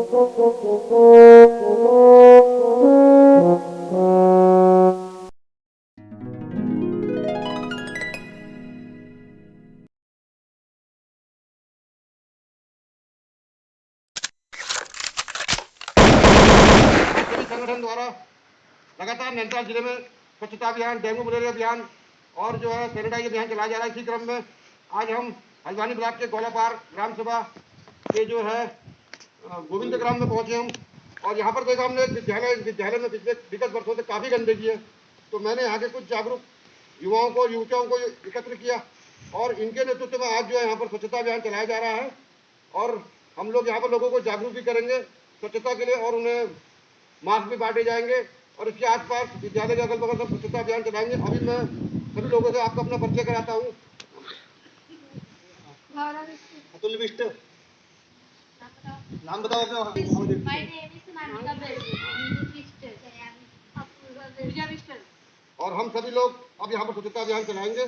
संगठन द्वारा लगातार नैनीताल जिले में स्वच्छता अभियान, डेंगू मलेरिया अभियान और जो है सैनिटाइज अभियान चलाया जा रहा है। इसी क्रम में आज हम हल्द्वानी ब्लॉक के गोलापार ग्राम सभा के जो है गोविंद ग्राम में पहुंचे हम, और यहाँ पर देखा हमने विद्यालय में पिछले विगत वर्षों से काफ़ी गंदगी है। तो मैंने यहाँ के कुछ जागरूक युवाओं को, युवतियों को एकत्र किया और इनके नेतृत्व में आज जो है यहाँ पर स्वच्छता अभियान चलाया जा रहा है। और हम लोग यहाँ पर लोगों को जागरूक भी करेंगे स्वच्छता के लिए, और उन्हें मास्क भी बांटे जाएंगे और इसके आसपास विद्यालय के अगल बगल सब स्वच्छता अभियान चलाएंगे। अभी मैं सभी लोगों से आपको अपना परिचय कराता हूँ। अतुल बिष्ट, नाम बताओ अपना। और हम सभी लोग अब यहाँ पर स्वच्छता अभियान चलाएंगे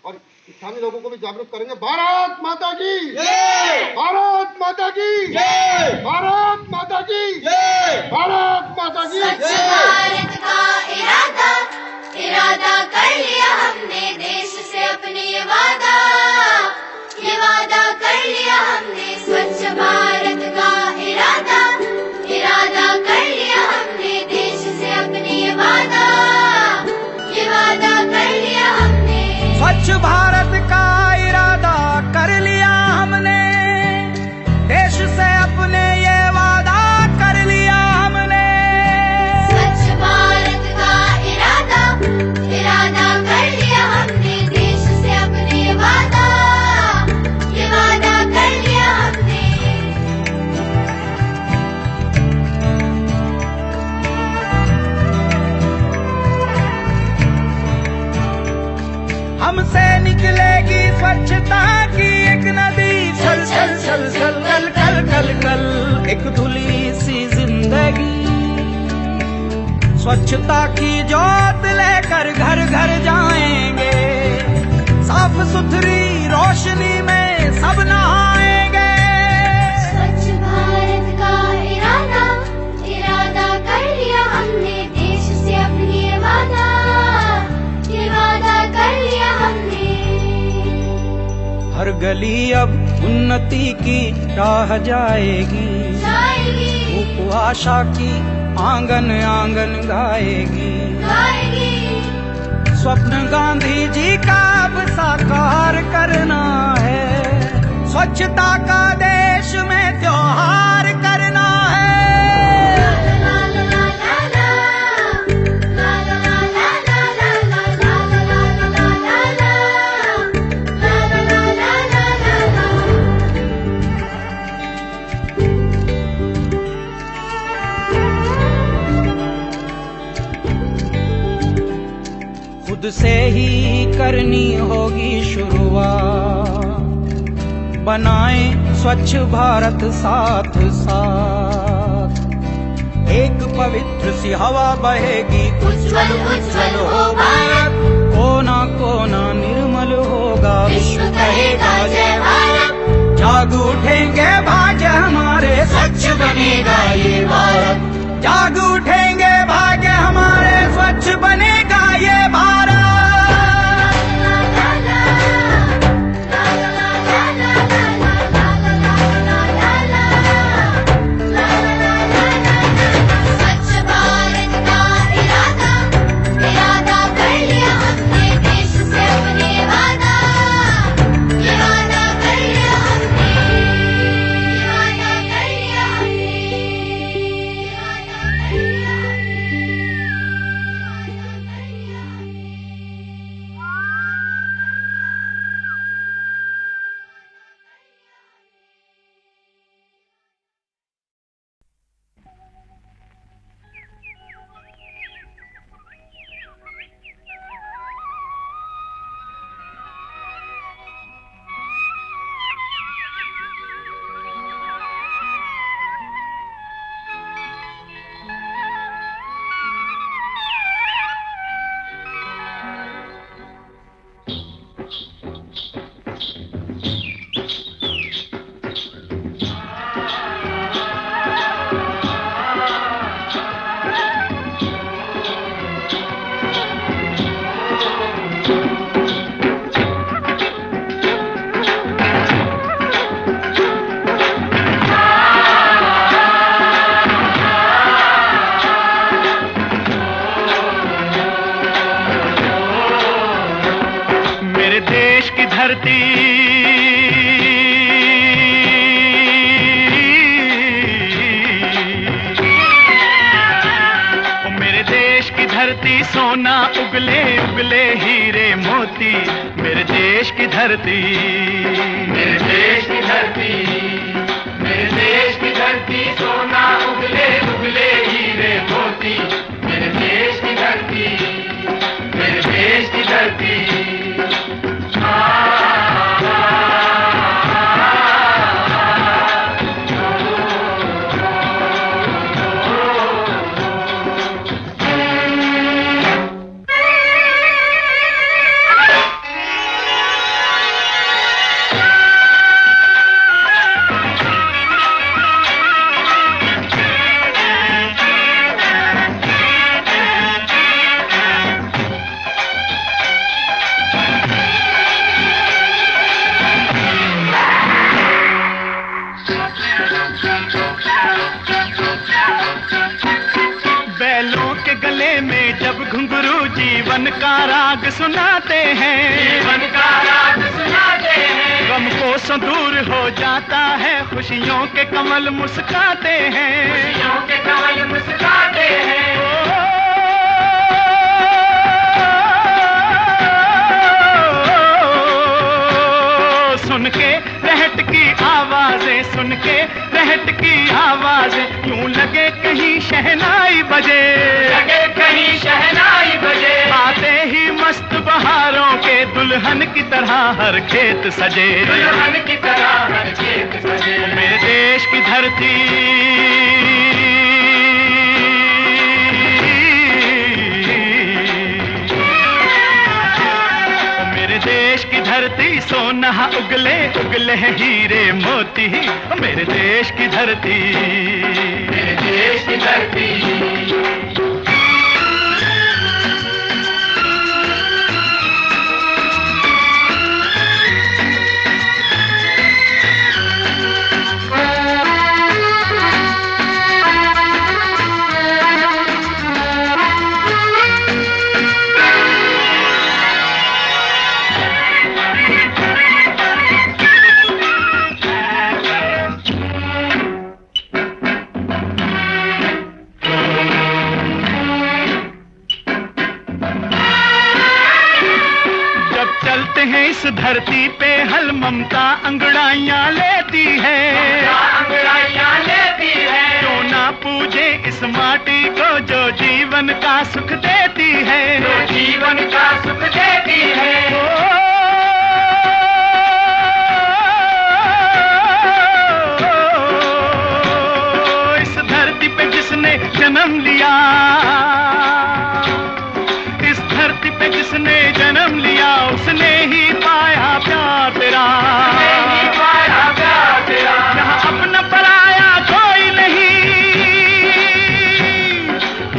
और स्थानीय लोगों को भी जागरूक करेंगे। भारत माता की जय! भारत माता की जय! भारत माता की जय! भारत माता की जय! स्वच्छ भारत का इरादा कर लिया हमने, देश से अपने ये वादा कर लिया हमने। स्वच्छ भारत का इरादा कर लिया हमने, देश से अपने ये वादा कर लिया हमने। स्वच्छ भारत का इरादा कर लिया हमने, देश से अपने ये वादा कर लिया हमने। स्वच्छ भारत का इरादा कर लिया हमने, देश से अपने ये वादा कर लिया हमने। हमसे निकलेगी स्वच्छता की एक नदी, छल छल छल छल कल कल कल कल एक धुली सी जिंदगी। स्वच्छता की जोत लेकर घर घर जाएंगे, साफ सुथरी रोशनी में सब नहाएंगे। स्वच्छ भारत का इरादा कर लिया हमने, देश से अपनी ये वादा कर लिया हमने। हर गली अब उन्नति की राह जाएगी, धूप आशा की आंगन आंगन गाएगी। स्वप्न गांधी जी का अब साकार करना है, स्वच्छता का देश में त्योहार करना है। खुद से ही करनी होगी शुरुआत, बनाएं स्वच्छ भारत साथ साथ। एक पवित्र सी हवा बहेगी, उज्ज्वल उज्ज्वल हो भारत, कोना कोना निर्मल होगा, विश्व कहेगा जय भारत। जाग उठेंगे भाग्य हमारे, स्वच्छ बनेगा ये भारत। जाग उठेंगे भाग्य हमारे, स्वच्छ बनेगा ये भारत। धरती, मेरे देश की धरती सोना उगले उगले हीरे मोती, मेरे देश की धरती, मेरे देश की धरती, मेरे देश की धरती सोना उगले उगले हीरे मोती, मेरे देश की धरती, मेरे देश की धरती। बैलों के गले में जब घुंघरू जीवन का राग सुनाते हैं, जीवन का राग सुनाते हैं, गम को दूर हो जाता है, खुशियों के कमल मुस्काते हैं, खुशियों के कमल मुस्काते हैं। सुन के रहट की आवाजें, सुन के रहट की आवाजें, यूं लगे कहीं शहनाई बजे, लगे कहीं शहनाई बजे, आते ही मस्त बहारों के दुल्हन की तरह हर खेत सजे, दुल्हन की तरह हर खेत सजे। मेरे देश की धरती, देश की धरती सोना उगले उगले हीरे मोती, मेरे देश की धरती, मेरे देश की धरती। चलते हैं इस धरती पे हल ममता अंगड़ाइयाँ लेती है, अंगड़ाइयाँ लेती है, क्यों ना पूजे इस माटी को जो जीवन का सुख देती है, जो जीवन का सुख देती है। इस धरती पे जिसने जन्म लिया, इस धरती पे जिसने जन्म लिया, उसने ही पाया प्यार तेरा, पाया प्यार तेरा। यहाँ अपना पराया कोई नहीं,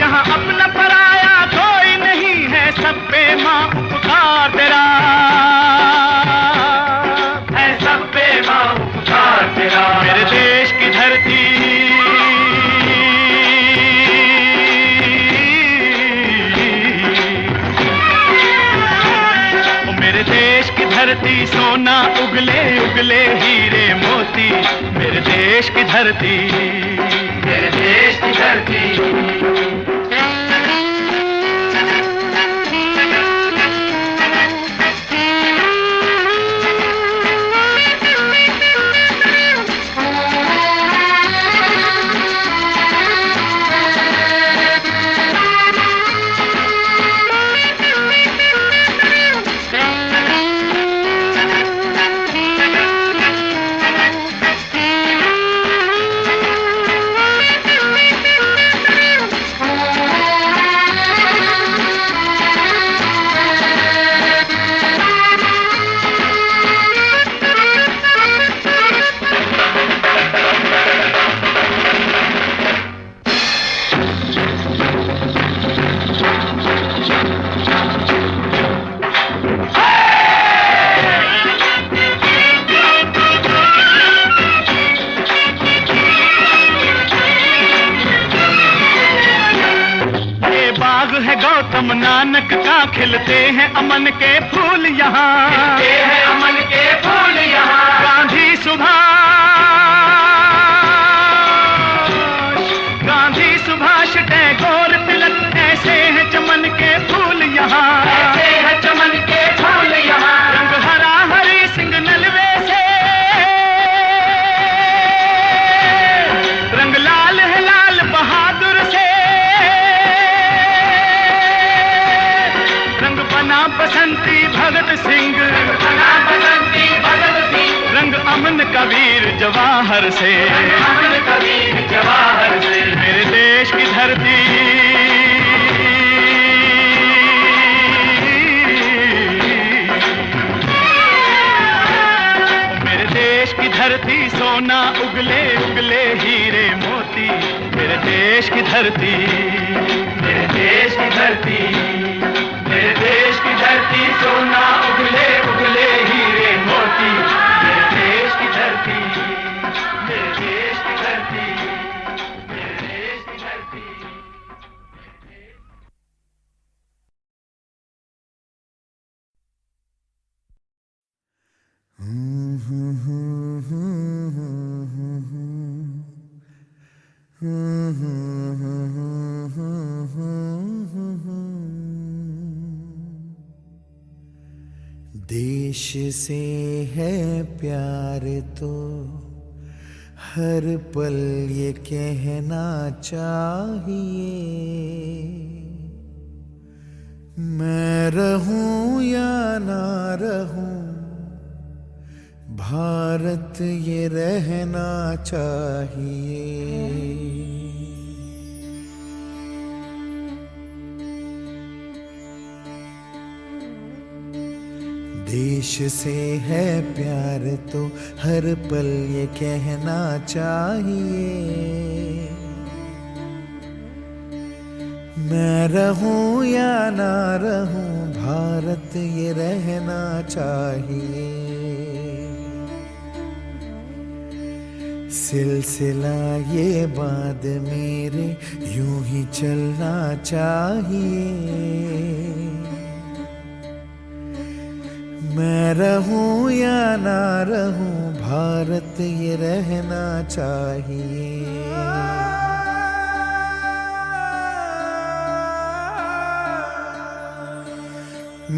यहाँ अपना पराया कोई नहीं है, सब पे माँ उपकार तेरा है, सब पे माँ उपकार तेरा। मेरे देश की धरती, देश की धरती सोना उगले उगले हीरे मोती, मेरे देश की धरती, मेरे देश की धरती। गौतम नानक का खिलते हैं अमन के फूल यहाँ, खिलते हैं अमन जवाहर से, अमर कबीर जवाहर से। मेरे देश की धरती, मेरे देश की धरती सोना उगले उगले हीरे मोती। मेरे देश की धरती, मेरे देश की धरती, मेरे देश की धरती सोना उगले उगले हीरे मोती। मेरे देश की धरती, मेरे देश की धरती, मेरे देश की धरती। देश से है प्यार तो हर पल ये कहना चाहिए, मैं रहूं या ना रहूं भारत ये रहना चाहिए। देश से है प्यार तो हर पल ये कहना चाहिए, मैं रहूं या ना रहूं भारत ये रहना चाहिए। सिलसिला ये बात मेरे यूं ही चलना चाहिए, मैं रहूं या ना रहूं भारत ये रहना चाहिए।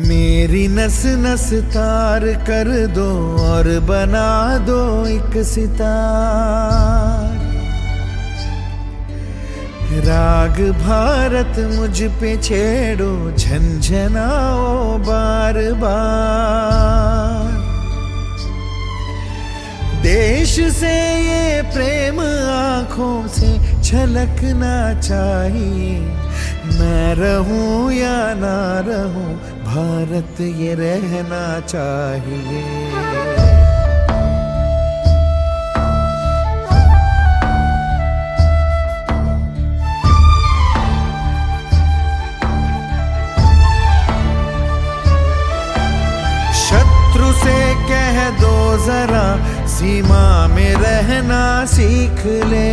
मेरी नस नस तार कर दो और बना दो एक सितार, राग भारत मुझ पे छेड़ो झंझनाओ बार बार। देश से ये प्रेम आँखों से छलकना चाहिए, मैं रहूं या ना रहूं भारत ये रहना चाहिए। शत्रु से कह दो जरा सीमा में रहना सीख ले,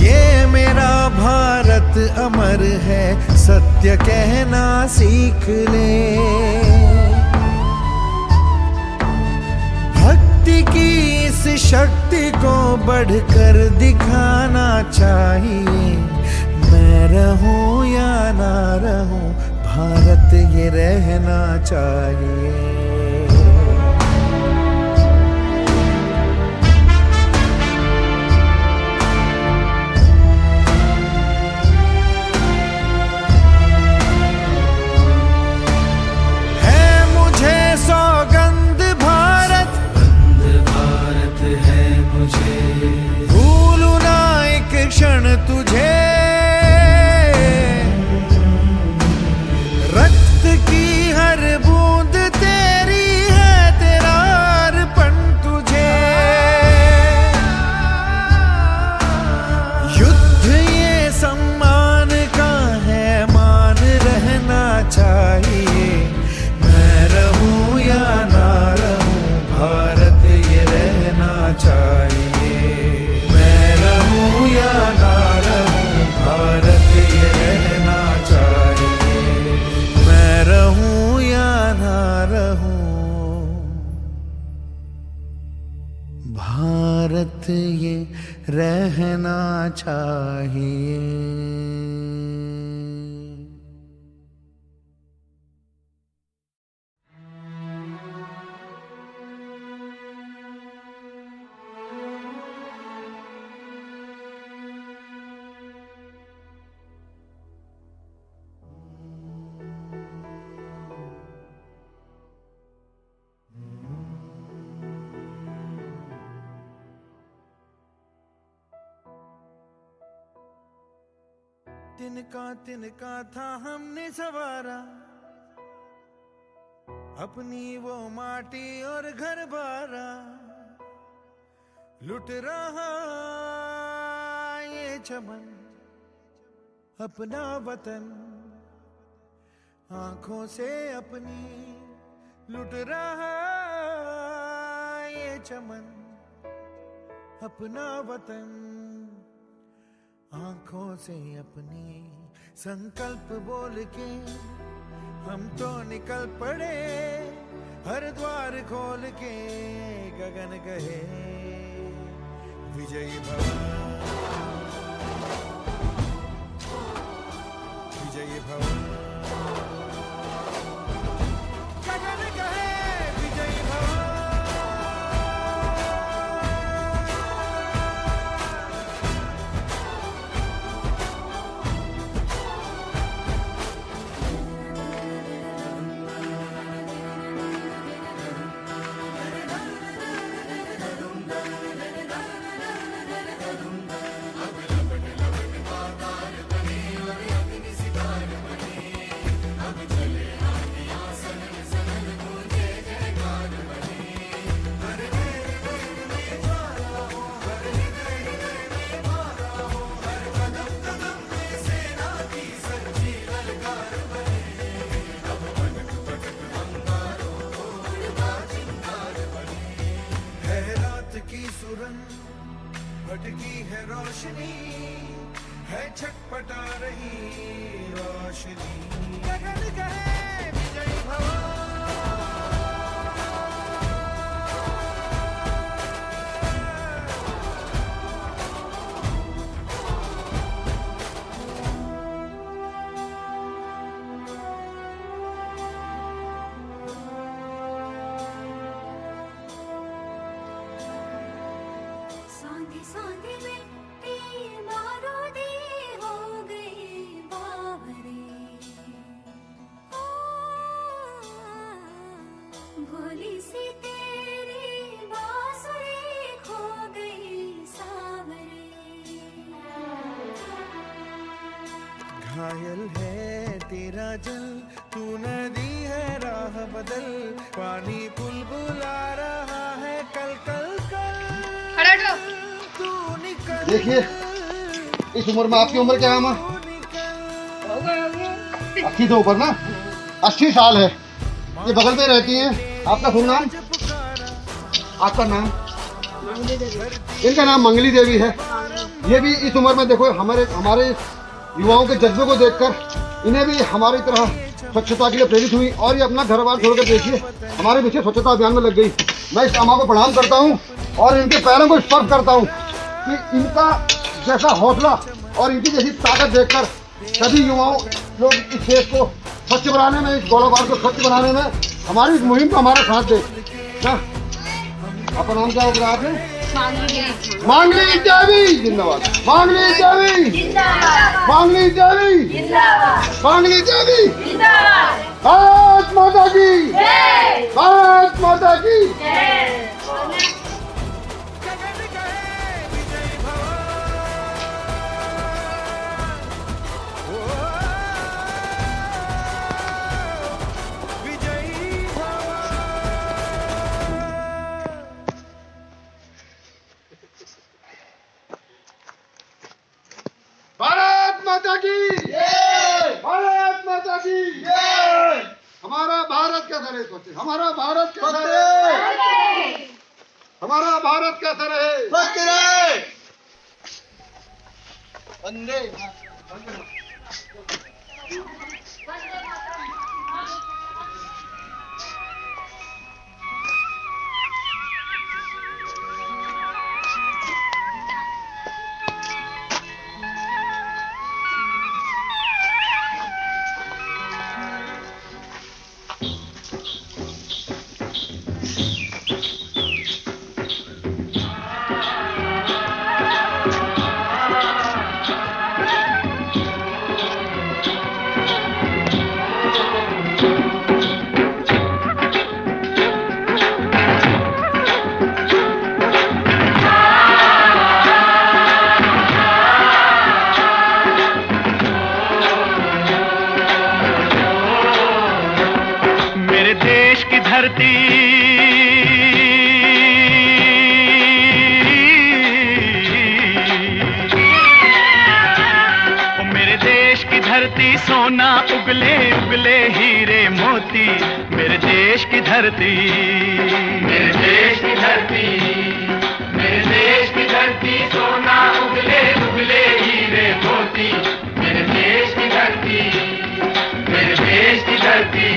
ये मेरा भारत अमर है सत्य कहना सीख ले। भक्ति की इस शक्ति को बढ़कर दिखाना चाहिए, मैं रहूं या ना रहूं भारत ये रहना चाहिए। सौगंध भारत, भारत है मुझे, भूलूं ना एक क्षण तुझे। रक्त की हर बूंद तेरी है, तेरा अर्पण तुझे। युद्ध ये सम्मान का है, मान रहना चाहिए, मैं रहूं या ना रहूं भारत ये रहना चाहिए, मैं रहूं या ना रहूं भारत ये रहना चाहिए, मैं रहूं या ना रहूं भारत ये रहना चाहिए। तिनका था हमने सवारा, अपनी वो माटी और घर बारा। लुट रहा ये चमन अपना वतन, आंखों से अपनी लुट रहा ये चमन अपना वतन, आंखों से अपनी। संकल्प बोल के हम तो निकल पड़े, हर द्वार खोल के गगन कहे विजयी भव, विजयी भव, गगन कहे विजयी भव। भटकी है रोशनी, है छटपटा रही रोशनी, गगन कहे विजयी भव। सांधे मिट्टी बारूदी हो गई बावरे, भोली सी तेरी बांसुरी खो गई सावरे। घायल है तेरा जल, तू नदी है राह बदल, पानी बुलबुला रहा है कल कल कल। देखिए इस उम्र में आपकी उम्र क्या है माँ? 80 से ऊपर ना, 80 साल है। ये बगल में रहती हैं। आपका शुभ नाम? आपका नाम? इनका नाम मंगली देवी है। ये भी इस उम्र में देखो हमारे युवाओं के जज्बे को देखकर इन्हें भी हमारी तरह स्वच्छता के लिए प्रेरित हुई और ये अपना घर बार छोड़कर देखिए हमारे पीछे स्वच्छता अभियान में लग गई। मैं इस अम्मा को प्रणाम करता हूँ और इनके पैरों को स्पर्श करता हूँ कि इनका जैसा हौसला और इनकी जैसी ताकत देखकर सभी युवाओं लोग इस देश को स्वच्छ बनाने में, इस गोलाबार को स्वच्छ बनाने में हमारी इस मुहिम को हमारा साथ दे ना। आपका नाम क्या होगा? आपने मांगली देवी जिंदाबाद, मांगली देवी जिंदाबाद, मांगली देवी जिंदाबाद, मांगली देवी जिंदाबाद। भारत माता की जय, भारत माता की जय। भारत माता की जय, भारत माता की जय। हमारा भारत कैसा रहे सोचे, हमारा भारत कैसा रहे, हमारा भारत कैसा रहे, स्वच्छ रहे। वंदे धरती, ओ मेरे देश की धरती सोना उगले उगले हीरे मोती, मेरे देश की धरती, मेरे देश की धरती, मेरे देश की धरती सोना उगले उगले हीरे मोती, मेरे देश की धरती, मेरे देश की धरती।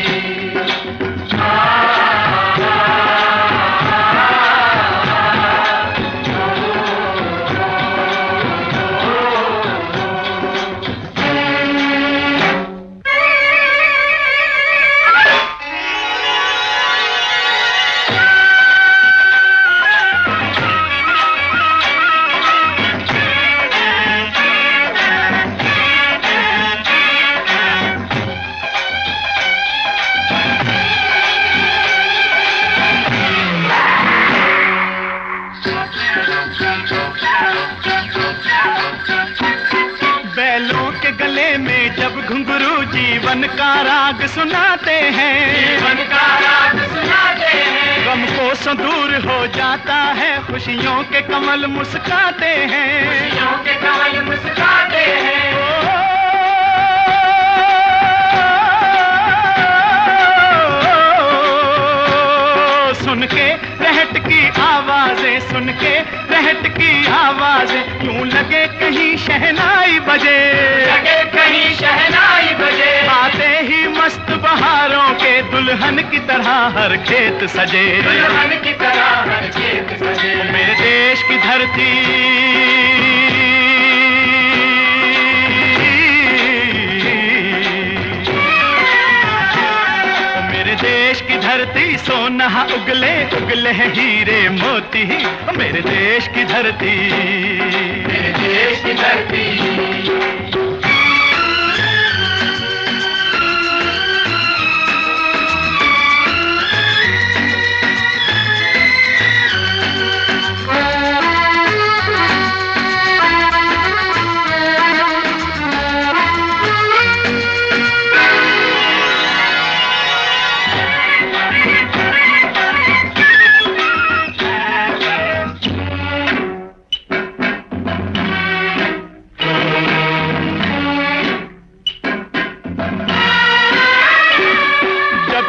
बैलों के गले में जब घुंघरू जीवन का राग सुनाते हैं, जीवन का राग सुनाते हैं, गम को सो दूर हो जाता है, खुशियों के कमल मुस्काते हैं, खुशियों के कमल मुस्काते हैं। सुन के रहट की आवाजें, सुन के रहट की आवाजें, यूं लगे कहीं शहनाई बजे, लगे कहीं शहनाई बजे, आते ही मस्त बहारों के दुल्हन की तरह हर खेत सजे, दुल्हन की तरह हर खेत सजे। मेरे देश की धरती, देश की धरती सोना उगले उगले हीरे मोती, मेरे देश की धरती, मेरे देश की धरती।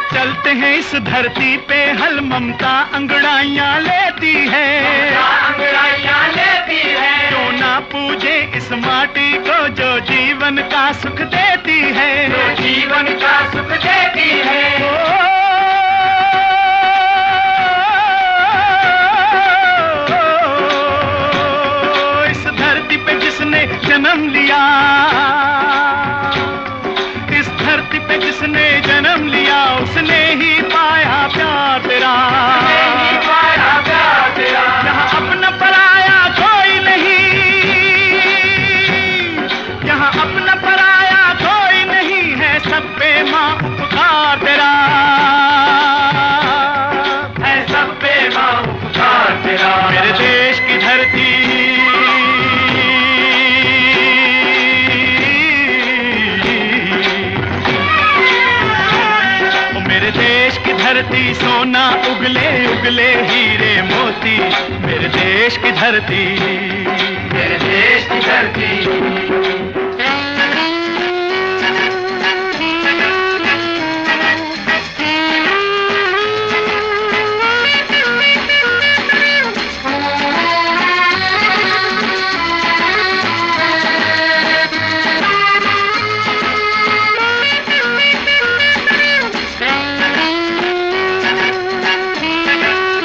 चलते हैं इस धरती पे हल ममता अंगड़ाइयाँ लेती है, अंगड़ाइयाँ लेती है, जो ना पूजे इस माटी को जो जीवन का सुख देती है, जो जीवन का सुख देती है। इस धरती पे जिसने जन्म लिया, इस धरती पे जिसने जन्म लिया, उसने ही पाया प्यार तेरा, पाया प्यार तेरा। यहाँ अपना पराया कोई नहीं, यहाँ अपना पराया कोई नहीं है, सब पे माँ उपकार तेरा है, सब पे माँ उपकार तेरा। मेरे देश की धरती, देश की धरती सोना उगले उगले हीरे मोती, मेरे देश की धरती, मेरे देश की धरती।